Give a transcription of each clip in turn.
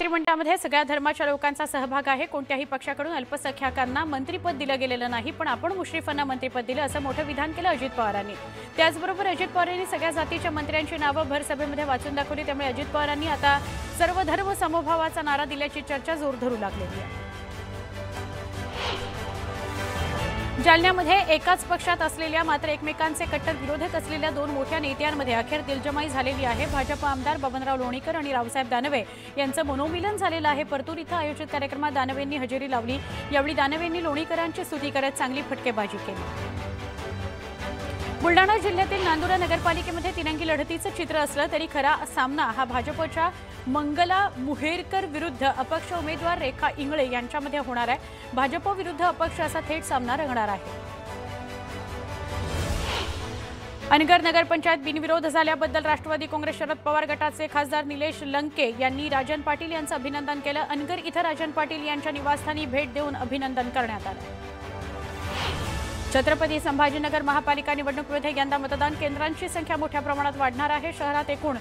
मंत्रिमंडळामध्ये सगळ्या धर्माच्या लोकांचा सहभाग आहे। कोणत्याही पक्षाकडून अल्पसंख्याकांना मंत्रिपद दिलं गेलेलं नाही, पण आपण मुश्रीफांना मंत्रिपद दिलं असं मोठं विधान केलं अजित पवारांनी। त्याचबरोबर अजित पवारांनी सगळ्या जातीच्या मंत्र्यांची नावं भर सभेमध्ये वाचून दाखवली। त्यामुळे अजित पवारांनी आता सर्व धर्म समभावाचा नारा दिल्याची चर्चा जोर धरू लागलेली आहे। जालन्यामध्ये एकाच पक्षात असलेल्या मात्र एकमेकांचे कट्टर विरोधक असलेल्या दोन मोठ्या नेत्यांमध्ये अखेर दिलजमाई झालेली आहे। भाजप आमदार बबनराव लोणीकर आणि रावसाहेब दानवे यांचं मनोमिलन झालेलं आहे। परतूर इथं आयोजित कार्यक्रमात दानवेंनी हजेरी लावली। यावेळी दानवेंनी लोणीकरांची स्तुती करत चांगली फटकेबाजी केली। बुलढाणा जिल्ह्यातील नांदुरा नगरपालिकेमध्ये तिरंगी लढतीचं चित्र असलं तरी खरा सामना हा भाजपच्या मंगला मुहेरकर विरुद्ध अपक्ष उमेदवार रेखा इंगळे यांच्यामध्ये होणार आहे। भाजप विरुद्ध अपक्ष असा थेट सामना रंगणार आहे। अनगर नगरपंचायत बिनविरोध झाल्याबद्दल राष्ट्रवादी काँग्रेस शरद पवार गटाचे खासदार निलेश लंके यांनी राजन पाटील यांचं अभिनंदन केलं। अनगर इथं राजन पाटील यांच्या निवासस्थानी भेट देऊन अभिनंदन करण्यात आलं। छत्रपती संभाजीनगर महापालिका निवडणुकीमध्ये यंदा मतदान केंद्रांची संख्या मोठ्या प्रमाणात वाढणार आहे। शहरात एकूण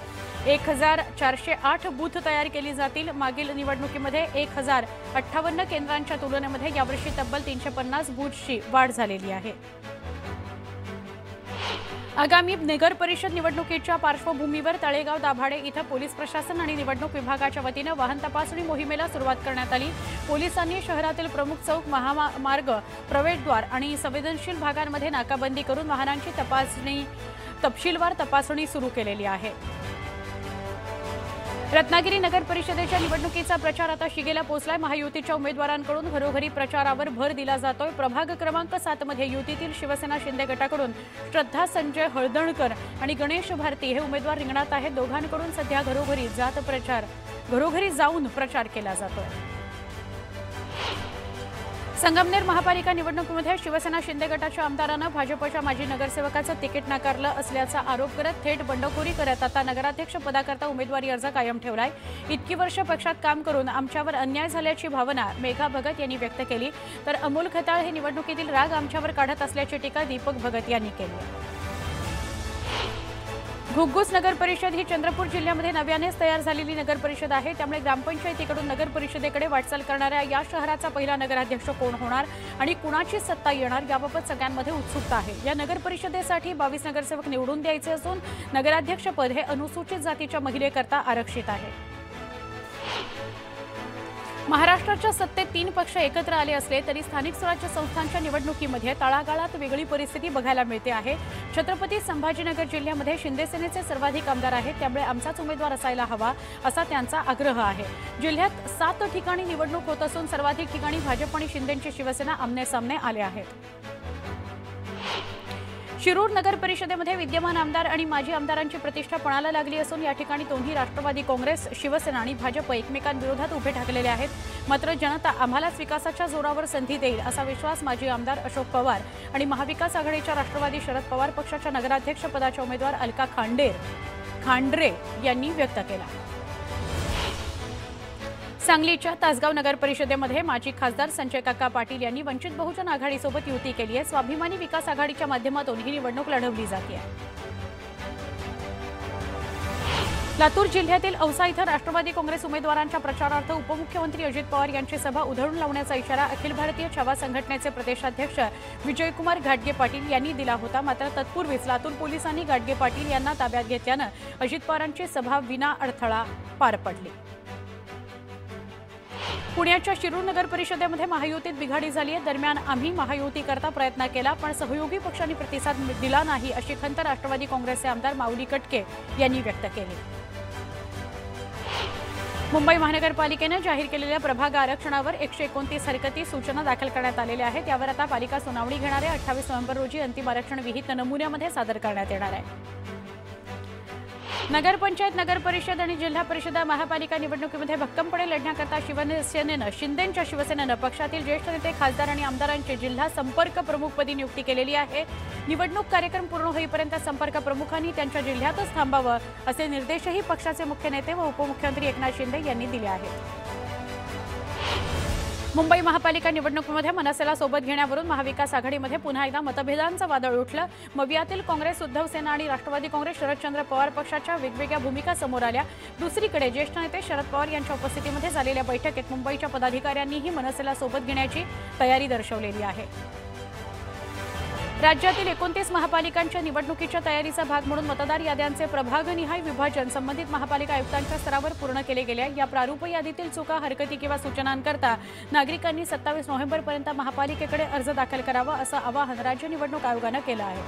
1408 बूथ तयार केली जातील। मागील निवडणुकीमध्ये 1058 केंद्रांच्या तुलनेमध्ये यावर्षी तब्बल 350 बूथची वाढ झालेली आहे। आगामी नगर परिषद निवडणुकीच्या पार्श्वभूमीवर तळेगाव दाभाडे इथं पोलीस प्रशासन आणि निवडणूक विभागाच्या वतीनं वाहन तपासणी मोहिमेला सुरुवात करण्यात आली। पोलिसांनी शहरातील प्रमुख चौक, महामार्ग, प्रवेशद्वार आणि संवेदनशील भागांमध्ये नाकाबंदी करून वाहनांची तपशीलवार तपासणी सुरू केलेली आहे। रत्नागिरी नगर परिषदेच्या निवडणुकीचा प्रचार आता शिगेला पोहोचलाय। महायुतीच्या उमेदवारांकडून घरोघरी प्रचारावर भर दिला जातोय। प्रभाग क्रमांक 7 मध्ये युतीतील शिवसेना शिंदे गटाकडून श्रद्धा संजय हळदणकर आणि गणेश भारती हे उमेदवार रिंगणात आहेत। दोघांकडून सध्या घरोघरी जाऊन प्रचार केला जातोय। संगमनेर महापालिका निवडणुकीमध्ये शिवसेना शिंदे गटाच्या आमदारानं भाजपच्या माजी नगरसेवकाचं तिकीट नाकारलं असल्याचा आरोप करत थेट बंडखोरी करत आता नगराध्यक्ष पदाकरता उमेदवारी अर्ज कायम ठेवलाय। इतकी वर्ष पक्षात काम करून आमच्यावर अन्याय झाल्याची भावना मेघा भगत यांनी व्यक्त केली, तर अमोल खताळ हे निवडणुकीतील राग आमच्यावर काढत असल्याची टीका दीपक भगत यांनी केली। घुग्गुस नगर परिषद ही चंद्रपूर जिल्ह्यामध्ये नव्यानेच तयार झालेली नगर परिषद आहे। त्यामुळे ग्रामपंचायतीकडून नगर परिषदेकडे वाटचाल करणाऱ्या या शहराचा पहिला नगराध्यक्ष कोण होणार आणि कुणाची सत्ता येणार याबाबत सगळ्यांमध्ये उत्सुकता आहे। या नगर परिषदेसाठी 22 नगरसेवक निवडून द्यायचे असून नगराध्यक्षपद हे अनुसूचित जातीच्या महिलेकरता आरक्षित आहे। महाराष्ट्राच्या सत्तेत 3 पक्ष एकत्र आले असले तरी स्थानिक स्वराज्य संस्थांच्या निवडणुकीमध्ये तळागाळात वेगळी परिस्थिती बघायला मिळते आहे। छत्रपती संभाजीनगर जिल्ह्यामध्ये शिंदे सेनेचे सर्वाधिक आमदार आहेत, त्यामुळे आमचाच उमेदवार असायला हवा असा त्यांचा आग्रह आहे। जिल्ह्यात 7 ठिकाणी निवडणूक होत असून सर्वाधिक ठिकाणी भाजप आणि शिंदेची शिवसेना आमने-सामने आले आहेत। शिरूर नगर परिषदेमध्ये विद्यमान आमदार आणि माजी आमदारांची प्रतिष्ठा पणाला लागली असून या ठिकाणी दोन्ही राष्ट्रवादी काँग्रेस, शिवसेना आणि भाजप एकमेकांविरोधात उभे ठाकलेले आहेत। मात्र जनता आम्हालाच विकासाच्या जोरावर संधी देईल असा विश्वास माजी आमदार अशोक पवार आणि महाविकास आघाडीच्या राष्ट्रवादी शरद पवार पक्षाच्या नगराध्यक्ष पदाच्या उमेदवार अलका खांडरे यांनी व्यक्त केला। सांगलीच्या तासगाव नगर परिषदेमध्ये माजी खासदार संजय काका पाटील यांनी वंचित बहुजन आघाडीसोबत युती केली आहे। स्वाभिमानी विकास आघाडीच्या माध्यमातून ही निवडणूक लढवली जाते आहे। लातूर जिल्ह्यातील औसा इथं राष्ट्रवादी काँग्रेस उमेदवारांच्या प्रचारार्थ उपमुख्यमंत्री अजित पवार यांची सभा उधळून लावण्याचा इशारा अखिल भारतीय छावा संघटनेचे प्रदेशाध्यक्ष विजयकुमार घाटगे पाटील यांनी दिला होता। मात्र तत्पूर्वीच लातूर पोलिसांनी घाटगे पाटील यांना ताब्यात घेतल्यानं अजित पवारांची सभा विना अडथळा पार पडली। पुण्याच्या शिरूर नगर परिषदेमध्ये महायुतीत बिघाडी झाली आहे। दरम्यान आम्ही महायुतीकरता प्रयत्न केला पण सहयोगी पक्षांनी प्रतिसाद दिला नाही अशी खंत राष्ट्रवादी काँग्रेसचे आमदार माऊली कटके यांनी व्यक्त केली। मुंबई महानगरपालिकेने जाहीर केलेल्या प्रभाग आरक्षणावर 129 हरकती सूचना दाखल करण्यात आलेल्या आहेत। यावर आता पालिका सुनावणी घेणार आहे। 28 नोव्हेंबर रोजी अंतिम आरक्षण विहित नमुन्यामध्ये सादर करण्यात येणार आहे। नगरपंचायत, नगर परिषद आणि जिल्हा परिषद महापालिका निवडणुकीमध्ये भक्कमपणे लढण्याकरता शिंदेच्या शिवसेनेनं पक्षातील ज्येष्ठ नेते, खासदार आणि आमदारांची जिल्हा संपर्क प्रमुखपदी नियुक्ती केलेली आहे। निवडणूक कार्यक्रम पूर्ण होईपर्यंत संपर्क प्रमुखांनी त्यांच्या जिल्ह्यातच थांबावं असे निर्देशही पक्षाचे मुख्य नेते व उपमुख्यमंत्री एकनाथ शिंदे यांनी दिले आहेत। मुंबई महापालिका निवडणुकीमध्ये मनसेला सोबत घेण्यावरून महाविकास आघाडीमध्ये पुन्हा एकदा मतभेदांचं वादळ उठलं। मवियातील काँग्रेस, उद्धव सेना आणि राष्ट्रवादी काँग्रेस शरदचंद्र पवार पक्षाच्या वेगवेगळ्या भूमिका समोर आल्या। दुसरीकडे ज्येष्ठ नेते शरद पवार यांच्या उपस्थितीमध्ये झालेल्या बैठकीत मुंबईच्या पदाधिकाऱ्यांनीही मनसेला सोबत घेण्याची तयारी दर्शवलेली आहे। राज्यातील 29 महापालिकांच्या निवडणुकीच्या तयारीचा भाग म्हणून मतदार याद्यांचे प्रभागनिहाय विभाजन संबंधित महापालिका आयुक्तांच्या स्तरावर पूर्ण केले गेले आहे। या प्रारूप यादीतील चुका, हरकती किंवा सूचनांकरता नागरिकांनी 27 नोव्हेंबरपर्यंत महापालिकेकडे अर्ज दाखल करावा, असं आवाहन राज्य निवडणूक आयोगाने केलं आहे।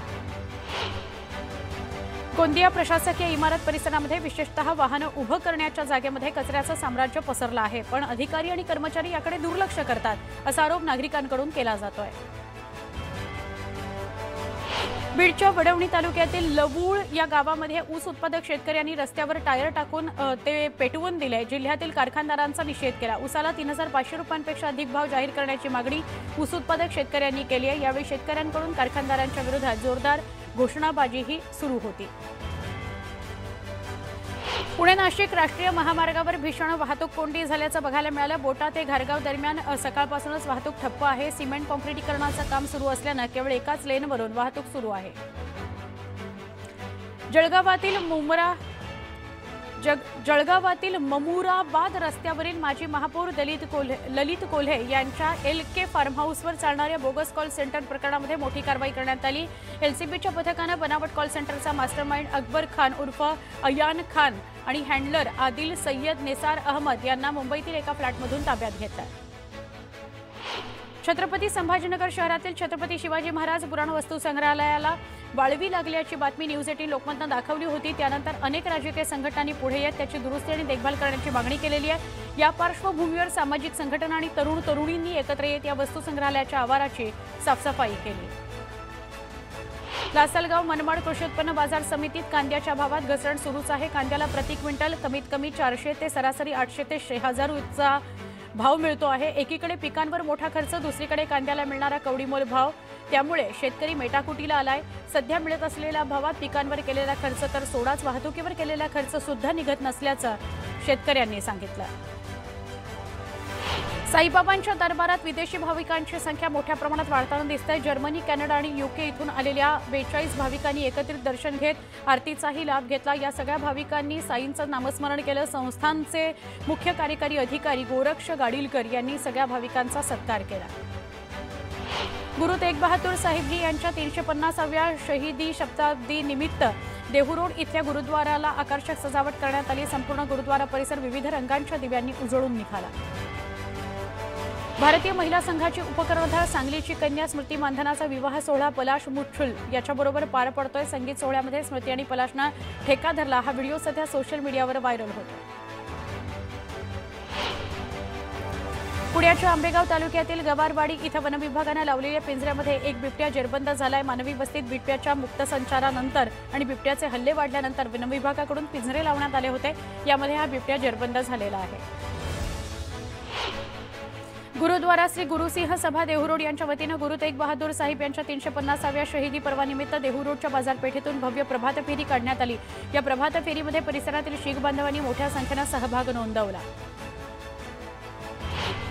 गोंदिया प्रशासकीय इमारत परिसरामध्ये विशेषतः वाहनं उभं करण्याच्या जागेमध्ये कचऱ्याचं साम्राज्य पसरलं आहे, पण अधिकारी आणि कर्मचारी याकडे दुर्लक्ष करतात, असा आरोप नागरिकांकडून केला जातोय। बीडच्या वडवणी तालुक्यातील लवूळ या गावामध्ये ऊस उत्पादक शेतकऱ्यांनी रस्त्यावर टायर टाकून ते पेटवून दिले। जिल्ह्यातील कारखानदारांचा निषेध केला। ऊसाला 3500 रुपयांपेक्षा अधिक भाव जाहीर करण्याची मागणी ऊस उत्पादक शेतकऱ्यांनी केली आहे। यावेळी शेतकऱ्यांकडून कारखानदारांच्या विरोधात जोरदार घोषणाबाजीही सुरू होती। पुणे नाशिक राष्ट्रीय महामार्गावर भीषण वाहतूक कोंडी झाल्याचं बघायला मिळालं। बोटा ते घारगाव दरम्यान सकाळपासूनच वाहतूक ठप्प आहे। सिमेंट कॉन्क्रिटीकरणाचं काम सुरू असल्यानं केवळ एकाच लेनवरून वाहतूक सुरू आहे। जळगावातील ममुराबाद रस्त्यावरील माजी महापौर ललित कोल्हे यांच्या LK फार्म हाऊसवर चालणाऱ्या बोगस कॉल सेंटर प्रकरणामध्ये मोठी कारवाई करण्यात आली। LCBच्या पथकानं बनावट कॉल सेंटरचा मास्टरमाइंड अकबर खान उर्फ अयान खान आणि हँडलर आदिल सय्यद निसार अहमद यांना मुंबईतील एका फ्लॅटमधून ताब्यात घेतलं। छत्रपती संभाजीनगर शहरातील छत्रपती शिवाजी महाराज पुराणवस्तू संग्रहालयाला वाळवी लागल्याची बातमी न्यूज 18 लोकमतनं दाखवली होती। त्यानंतर अनेक राजकीय संघटनांनी पुढे येत त्याची दुरुस्ती आणि देखभाल करण्याची मागणी केलेली आहे। या पार्श्वभूमीवर सामाजिक संघटना आणि तरुण-तरुणींनी एकत्र येत या वस्तू संग्रहालयाच्या आवाराची साफसफाई केली। लासलगाव मनमाड कृषी उत्पन्न बाजार समितीत कांद्याच्या भावात घसरण सुरूच आहे। कांद्याला प्रति क्विंटल कमीत कमी 400 ते सरासरी 800 ते 1000 चा भाव मिळतो आहे। एकीकडे पिकांवर मोठा खर्च, दुसरीकडे कांद्याला मिळणारा कवडीमोल भाव, त्यामुळे शेतकरी मेटाकुटीला आलाय। सध्या मिळत असलेल्या भावात पिकांवर केलेला खर्च तर सोडाच, वाहतुकीवर केलेला खर्च सुद्धा निघत नसल्याचं शेतकऱ्यांनी सांगितलं। साईबाबांच्या दरबारात विदेशी भाविकांची संख्या मोठ्या प्रमाणात वाढताना दिसते। जर्मनी, कॅनडा आणि UK इथून आलेल्या 42 भाविकांनी एकत्रित दर्शन घेत आरतीचाही लाभ घेतला। या सगळ्या भाविकांनी साईंचं नामस्मरण केलं। संस्थानचे मुख्य कार्यकारी अधिकारी गोरक्ष गाडीलकर यांनी सगळ्या भाविकांचा सत्कार केला। गुरु तेग बहादूर साहिबजी यांच्या 350व्या शहीदी शताब्दी निमित्त देहू रोड इथल्या गुरुद्वाराला आकर्षक सजावट करण्यात आली। संपूर्ण गुरुद्वारा परिसर विविध रंगांच्या दिव्यांनी उजळून निघाला। भारतीय महिला संघाची उपकर्णधार सांगलीची कन्या स्मृती मानधनाचा विवाह सोहळा पलाश मुच्छुल याच्याबरोबर पार पडतोय। संगीत सोहळ्यामध्ये स्मृती आणि पलाशनं ठेका धरला। हा व्हिडिओ सध्या सोशल मीडियावर व्हायरल होतो। पुण्याच्या आंबेगाव तालुक्यातील गवारवाडी इथं वनविभागानं लावलेल्या पिंजऱ्यामध्ये एक बिबट्या जेरबंद झालाय। मानवी वस्तीत बिबट्याच्या मुक्त संचारानंतर आणि बिबट्याचे हल्ले वाढल्यानंतर वनविभागाकडून पिंजरे लावण्यात आले होते। यामध्ये हा बिबट्या जेरबंद झालेला आहे। गुरुद्वारा श्री गुरुसिंह सभा देहू रोड यांच्या वतीनं गुरु तेग बहादूर साहिब यांच्या 350व्या शहीदी पर्वानिमित्त देहू रोडच्या बाजारपेठेतून भव्य प्रभात फेरी काढण्यात आली। या प्रभात फेरीमध्ये परिसरातील शीख बांधवांनी मोठ्या संख्येनं सहभाग नोंदवला।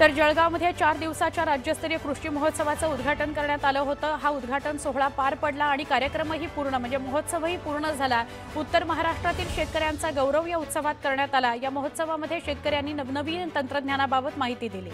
तर जळगावमध्ये 4 दिवसाच्या राज्यस्तरीय कृषी महोत्सवाचं उद्घाटन करण्यात आलं होतं। हा उद्घाटन सोहळा पार पडला आणि कार्यक्रमही पूर्ण म्हणजे महोत्सवही पूर्ण झाला। उत्तर महाराष्ट्रातील शेतकऱ्यांचा गौरव या उत्सवात करण्यात आला। या महोत्सवामध्ये शेतकऱ्यांनी नवनवीन तंत्रज्ञानाबाबत माहिती दिली।